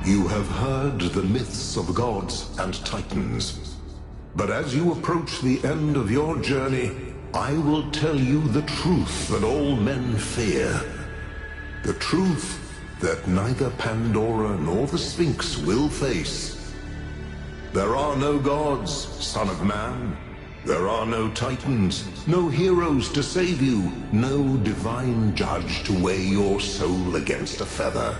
You have heard the myths of gods and titans. But as you approach the end of your journey, I will tell you the truth that all men fear. The truth that neither Pandora nor the Sphinx will face. There are no gods, son of man. There are no titans, no heroes to save you, no divine judge to weigh your soul against a feather.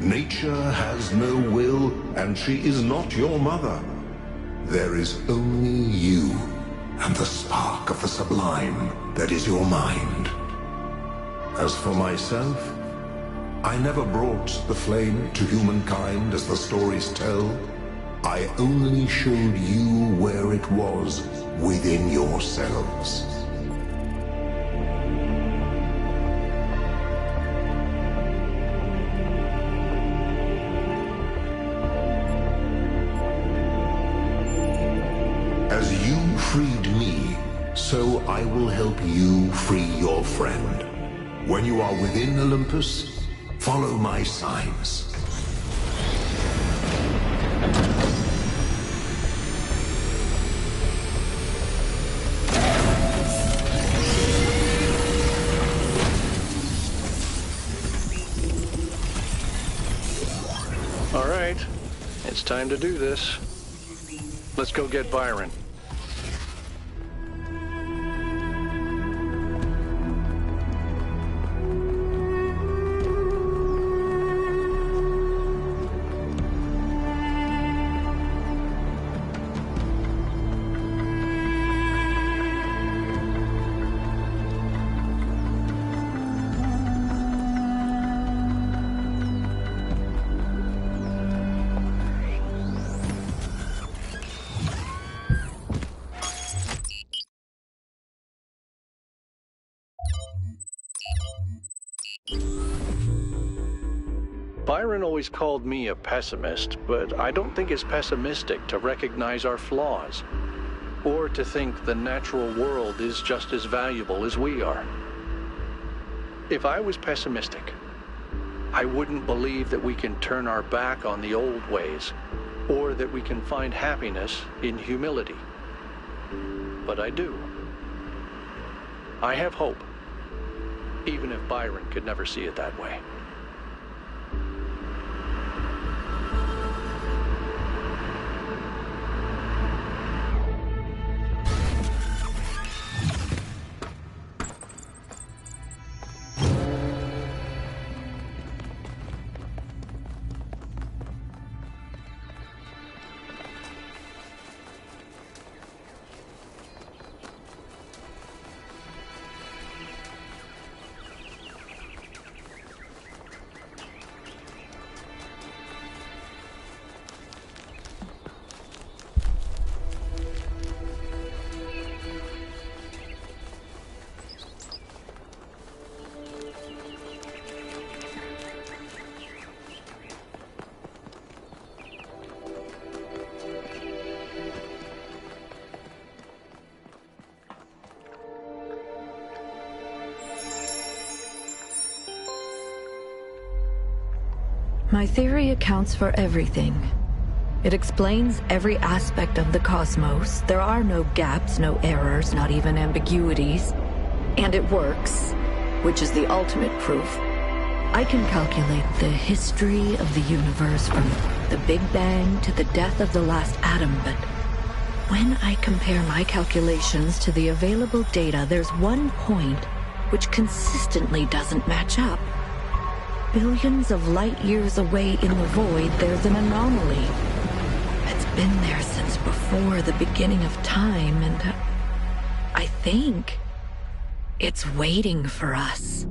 Nature has no will, and she is not your mother. There is only you, and the spark of the sublime that is your mind. As for myself, I never brought the flame to humankind as the stories tell. I only showed you where it was within yourselves. As you freed me, so I will help you free your friend. When you are within Olympus, follow my signs. All right, it's time to do this. Let's go get Byron. Byron always called me a pessimist, but I don't think it's pessimistic to recognize our flaws. or to think the natural world is just as valuable as we are. If I was pessimistic, I wouldn't believe that we can turn our back on the old ways, or that we can find happiness in humility. But I do. I have hope, even if Byron could never see it that way. My theory accounts for everything. It explains every aspect of the cosmos. There are no gaps, no errors, not even ambiguities. And it works, which is the ultimate proof. I can calculate the history of the universe from the Big Bang to the death of the last atom, but when I compare my calculations to the available data, there's one point which consistently doesn't match up. Billions of light years away in the void, there's an anomaly. It's been there since before the beginning of time, and I think it's waiting for us.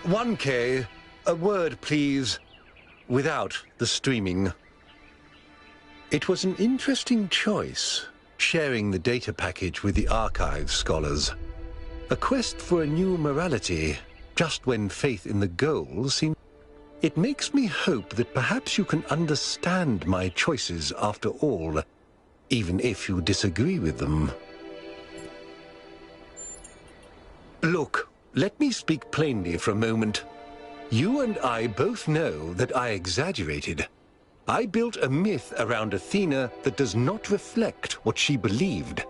1K, a word, please, without the streaming. It was an interesting choice, sharing the data package with the archive scholars. A quest for a new morality, just when faith in the goal seemed... It makes me hope that perhaps you can understand my choices after all, even if you disagree with them. Look, let me speak plainly for a moment. You and I both know that I exaggerated. I built a myth around Athena that does not reflect what she believed.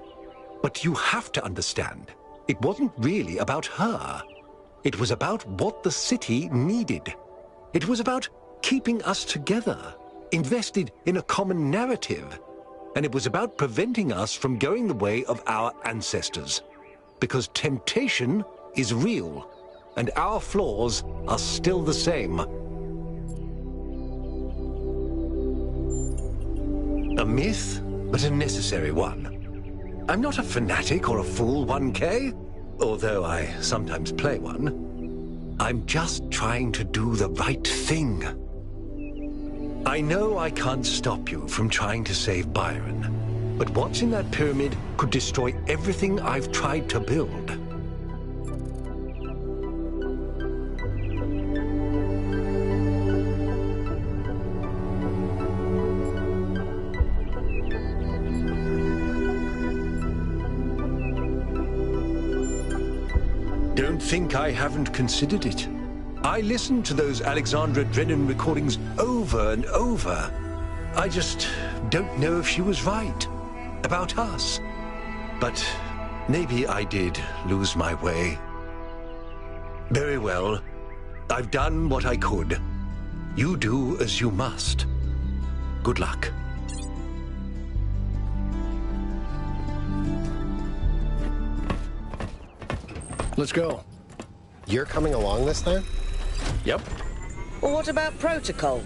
But you have to understand, it wasn't really about her. It was about what the city needed. It was about keeping us together, invested in a common narrative. And it was about preventing us from going the way of our ancestors. Because temptation is real, and our flaws are still the same. A myth, but a necessary one. I'm not a fanatic or a fool, 1K, although I sometimes play one. I'm just trying to do the right thing. I know I can't stop you from trying to save Byron, but what's in that pyramid could destroy everything I've tried to build. Don't think I haven't considered it. I listened to those Alexandra Drennan recordings over and over. I just don't know if she was right about us. But maybe I did lose my way. Very well. I've done what I could. You do as you must. Good luck. Let's go. You're coming along this time? Yep. Well, what about protocol?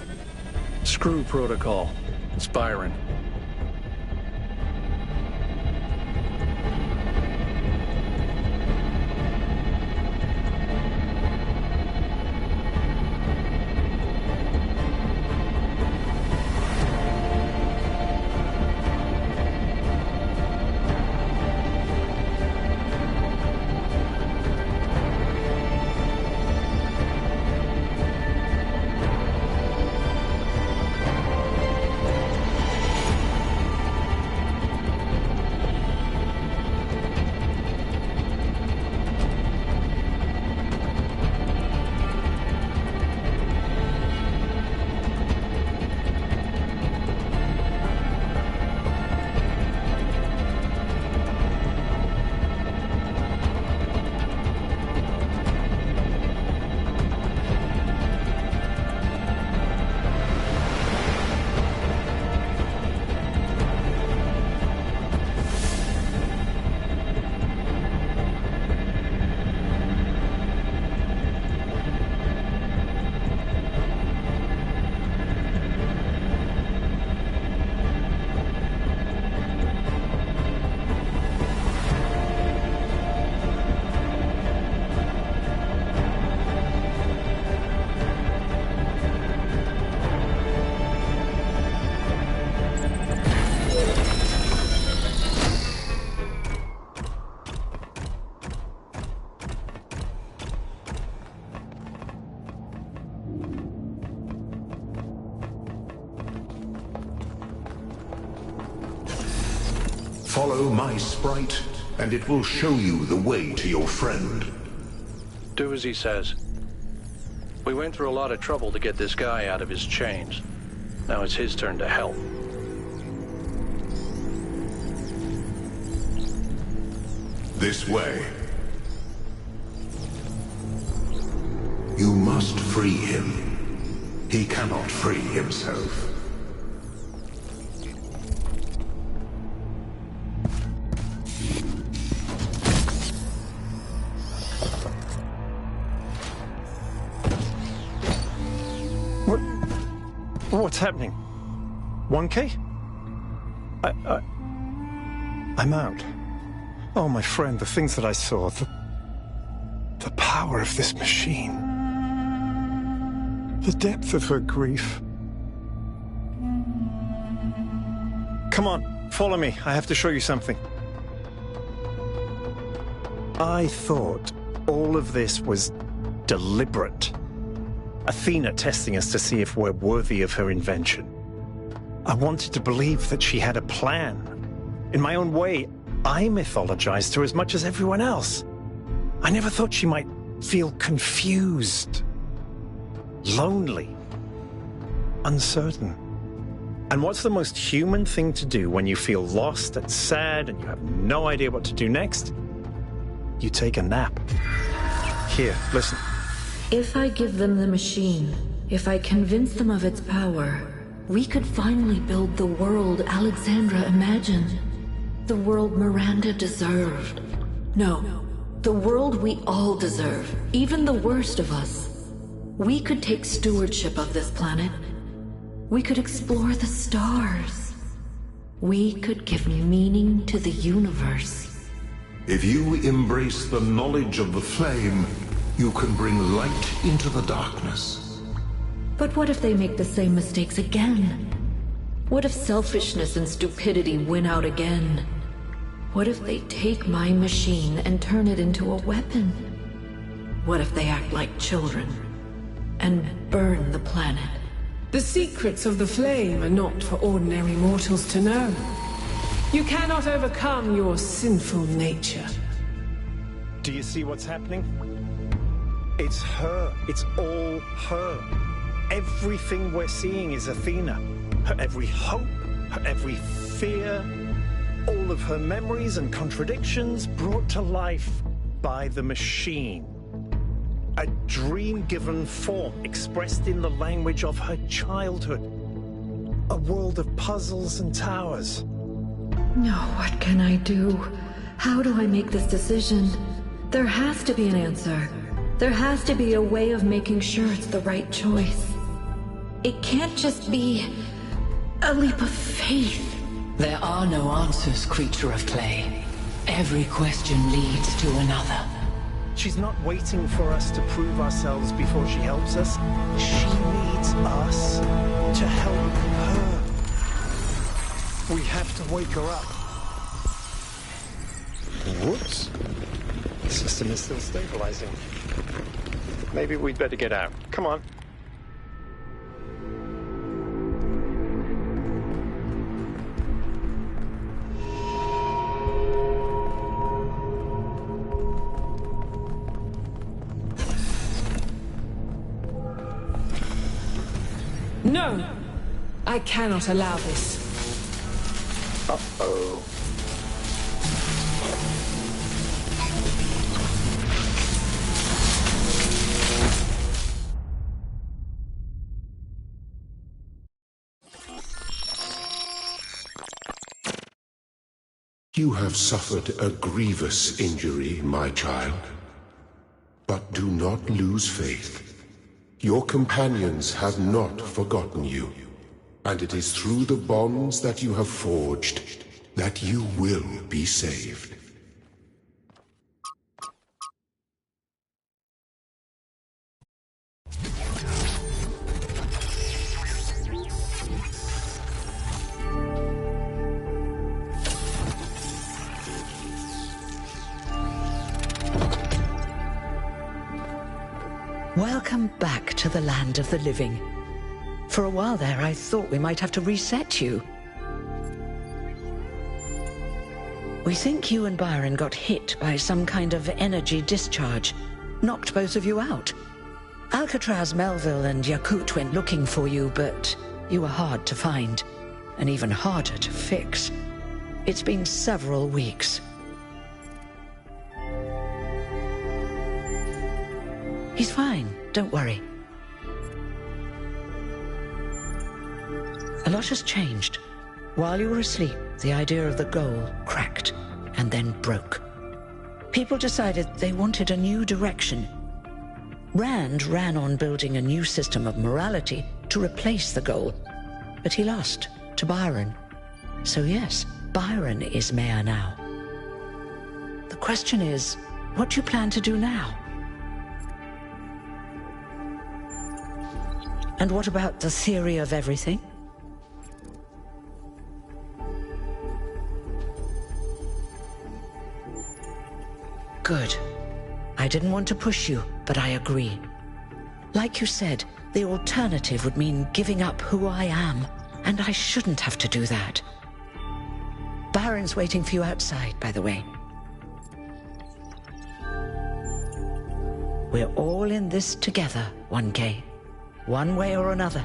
Screw protocol. It's Byron. Follow my sprite, and it will show you the way to your friend. Do as he says. We went through a lot of trouble to get this guy out of his chains. Now it's his turn to help. This way. You must free him. He cannot free himself. What's happening? 1K? I'm out. Oh, my friend, the things that I saw, the power of this machine. The depth of her grief. Come on, follow me. I have to show you something. I thought all of this was deliberate. Athena testing us to see if we're worthy of her invention. I wanted to believe that she had a plan. In my own way, I mythologized her as much as everyone else. I never thought she might feel confused, lonely, uncertain. And what's the most human thing to do when you feel lost and sad and you have no idea what to do next? You take a nap. Here, listen. If I give them the machine, if I convince them of its power, we could finally build the world Alexandra imagined. The world Miranda deserved. No, the world we all deserve, even the worst of us. We could take stewardship of this planet. We could explore the stars. We could give meaning to the universe. If you embrace the knowledge of the flame, you can bring light into the darkness. But what if they make the same mistakes again? What if selfishness and stupidity win out again? What if they take my machine and turn it into a weapon? What if they act like children and burn the planet? The secrets of the flame are not for ordinary mortals to know. You cannot overcome your sinful nature. Do you see what's happening? It's her. It's all her. Everything we're seeing is Athena. Her every hope, her every fear, all of her memories and contradictions brought to life by the machine. A dream-given form expressed in the language of her childhood. A world of puzzles and towers. No, what can I do? How do I make this decision? There has to be an answer. There has to be a way of making sure it's the right choice. It can't just be a leap of faith. There are no answers, creature of clay. Every question leads to another. She's not waiting for us to prove ourselves before she helps us. She needs us to help her. We have to wake her up. Whoops. The system is still stabilizing. Maybe we'd better get out. Come on. No! I cannot allow this. Uh-oh. You have suffered a grievous injury, my child. But do not lose faith. Your companions have not forgotten you, and it is through the bonds that you have forged that you will be saved. Welcome back to the land of the living. For a while there, I thought we might have to reset you. We think you and Byron got hit by some kind of energy discharge. Knocked both of you out. Alcatraz, Melville, and Yakut went looking for you, but you were hard to find, and even harder to fix. It's been several weeks. He's fine, don't worry. A lot has changed. While you were asleep, the idea of the goal cracked and then broke. People decided they wanted a new direction. Rand ran on building a new system of morality to replace the goal, but he lost to Byron. So yes, Byron is mayor now. The question is, what do you plan to do now? And what about the theory of everything? Good. I didn't want to push you, but I agree. Like you said, the alternative would mean giving up who I am, and I shouldn't have to do that. Baron's waiting for you outside, by the way. We're all in this together, 1K. One way or another.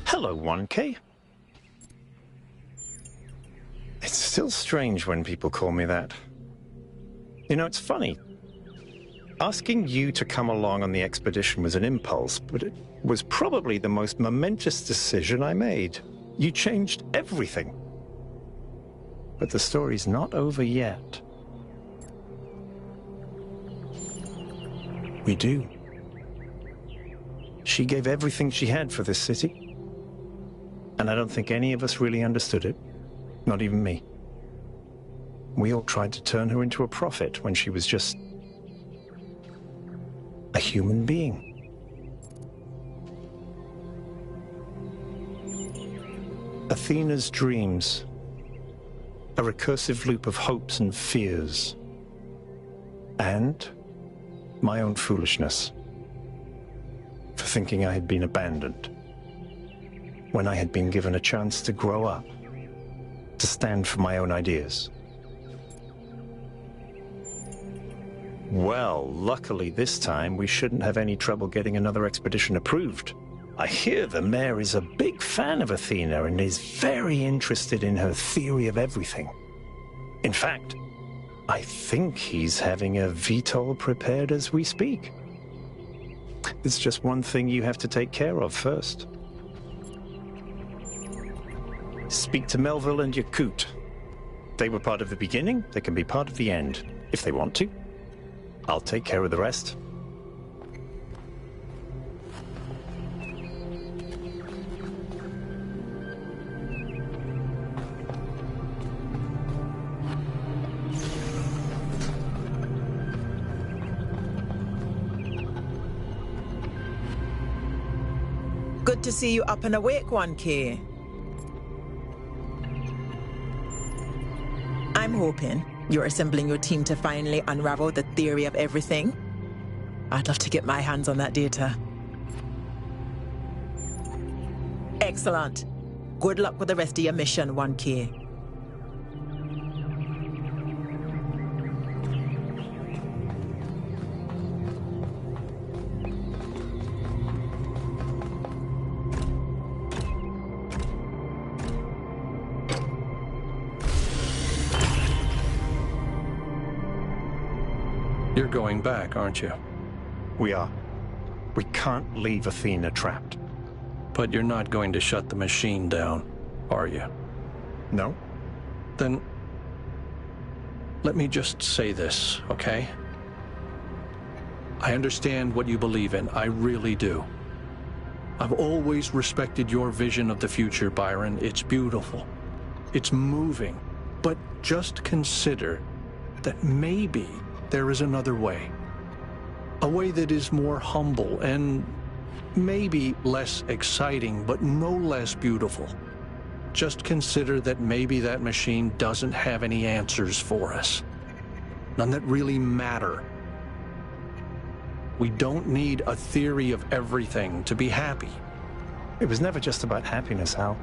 Hello, 1K. It's still strange when people call me that. You know, it's funny. Asking you to come along on the expedition was an impulse, but it was probably the most momentous decision I made. You changed everything. But the story's not over yet. We do. She gave everything she had for this city. And I don't think any of us really understood it. Not even me. We all tried to turn her into a prophet when she was just a human being. Athena's dreams, a recursive loop of hopes and fears, and my own foolishness for thinking I had been abandoned when I had been given a chance to grow up, to stand for my own ideas. Well, luckily this time we shouldn't have any trouble getting another expedition approved. I hear the mayor is a big fan of Athena and is very interested in her theory of everything. In fact, I think he's having a VTOL prepared as we speak. There's just one thing you have to take care of first. Speak to Melville and Yakut. They were part of the beginning, they can be part of the end, if they want to. I'll take care of the rest. Good to see you up and awake, 1K. I'm hoping you're assembling your team to finally unravel the theory of everything. I'd love to get my hands on that data. Excellent. Good luck with the rest of your mission, 1K. You're going back, aren't you? We are. We can't leave Athena trapped. But you're not going to shut the machine down, are you? No? Then let me just say this, okay? I understand what you believe in. I really do. I've always respected your vision of the future, Byron. It's beautiful. It's moving. But just consider that maybe there is another way. A way that is more humble and maybe less exciting, but no less beautiful. Just consider that maybe that machine doesn't have any answers for us. None that really matter. We don't need a theory of everything to be happy. It was never just about happiness, Hal.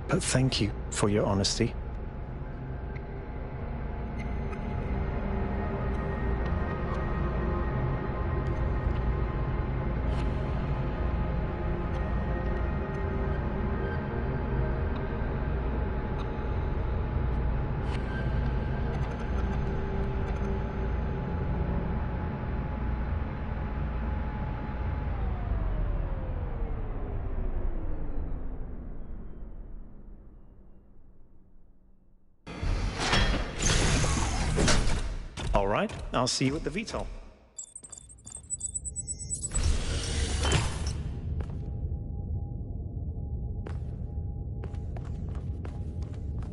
But thank you for your honesty. All right, I'll see you at the VTOL.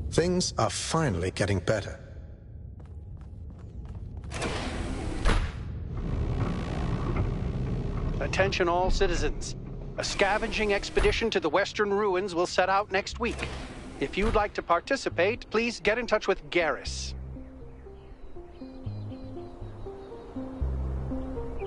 Things are finally getting better. Attention all citizens. A scavenging expedition to the Western Ruins will set out next week. If you'd like to participate, please get in touch with Garrus.